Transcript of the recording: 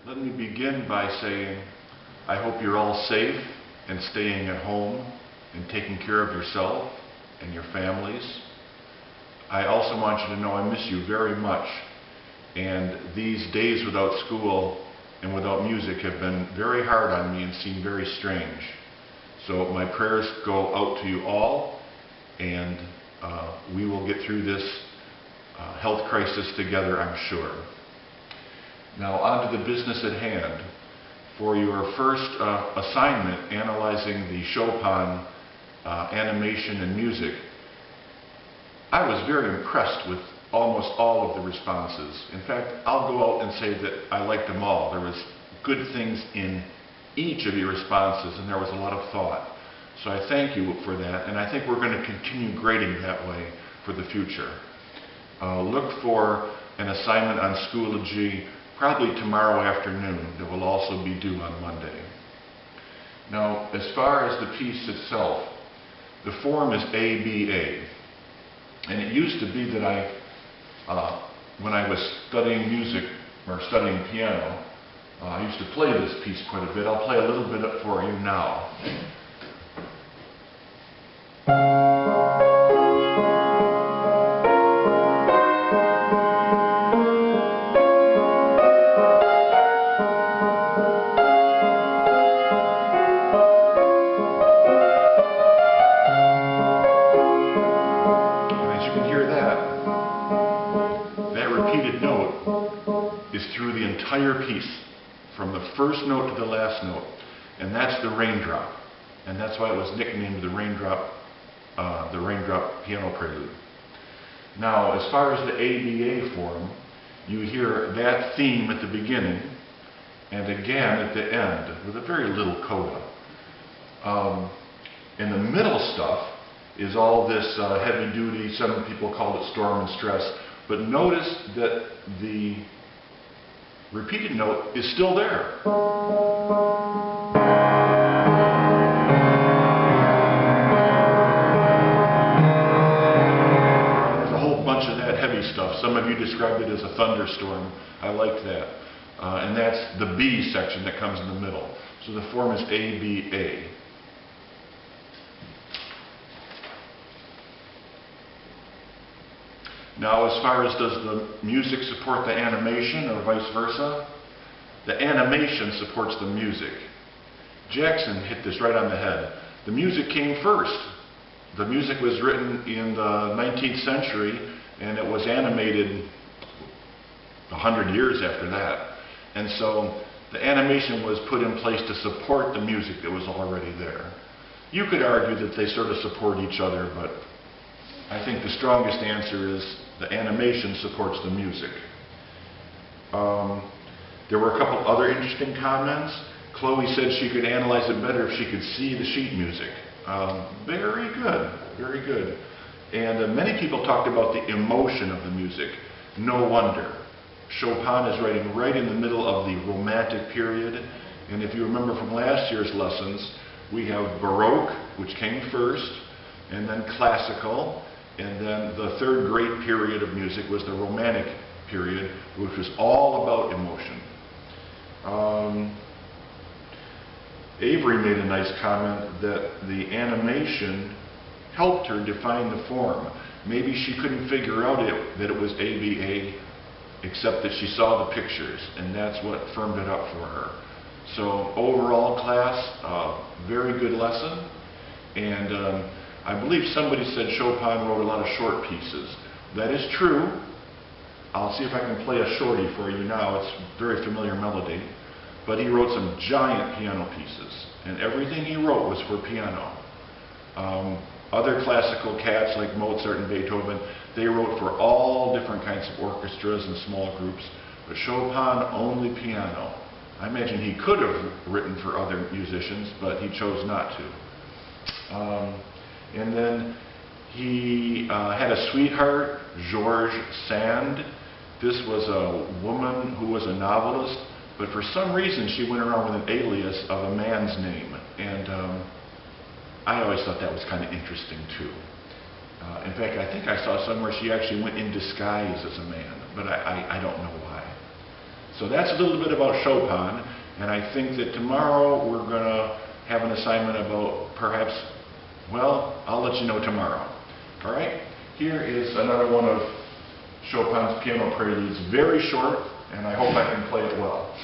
Let me begin by saying I hope you're all safe and staying at home and taking care of yourself and your families. I also want you to know I miss you very much, and these days without school and without music have been very hard on me and seem very strange. So my prayers go out to you all, and we will get through this health crisis together, I'm sure. Now on to the business at hand. For your first assignment analyzing the Chopin animation and music, I was very impressed with almost all of the responses. In fact, I'll go out and say that I liked them all. There was good things in each of your responses, and there was a lot of thought. So I thank you for that, and I think we're going to continue grading that way for the future. Look for an assignment on Schoology probably tomorrow afternoon that will also be due on Monday. Now, as far as the piece itself, the form is ABA. And it used to be that when I was studying music or studying piano, I used to play this piece quite a bit. I'll play a little bit for you now. Through the entire piece, from the first note to the last note, and that's the raindrop, and that's why it was nicknamed the raindrop piano prelude. Now, as far as the ABA form, you hear that theme at the beginning and again at the end with a very little coda. In the middle stuff is all this heavy duty, some people call it storm and stress, but notice that the repeated note is still there. There's a whole bunch of that heavy stuff. Some of you described it as a thunderstorm. I liked that. And that's the B section that comes in the middle. So the form is ABA. Now, as far as does the music support the animation or vice versa, the animation supports the music. Jackson hit this right on the head. The music came first. The music was written in the 19th century, and it was animated 100 years after that. And so the animation was put in place to support the music that was already there. You could argue that they sort of support each other, but I think the strongest answer is the animation supports the music. There were a couple other interesting comments. Chloe said she could analyze it better if she could see the sheet music. Very good, very good. And many people talked about the emotion of the music. No wonder. Chopin is writing right in the middle of the Romantic period. And if you remember from last year's lessons, we have Baroque, which came first, and then Classical. And then the third great period of music was the Romantic period, which was all about emotion. Avery made a nice comment that the animation helped her define the form. Maybe she couldn't figure out that it was ABA, except that she saw the pictures, and that's what firmed it up for her. So overall, class, very good lesson. And I believe somebody said Chopin wrote a lot of short pieces. That is true. I'll see if I can play a shorty for you now. It's a very familiar melody. But he wrote some giant piano pieces, and everything he wrote was for piano. Other classical cats like Mozart and Beethoven, they wrote for all different kinds of orchestras and small groups, but Chopin only piano. I imagine he could have written for other musicians, but he chose not to. And then he had a sweetheart, Georges Sand. This was a woman who was a novelist, but for some reason she went around with an alias of a man's name. And I always thought that was kind of interesting too. In fact, I think I saw somewhere she actually went in disguise as a man, but I don't know why. So that's a little bit about Chopin, and I think that tomorrow we're going to have an assignment about perhaps, well, I'll let you know tomorrow. All right? Here is another one of Chopin's piano preludes, very short, and I hope I can play it well.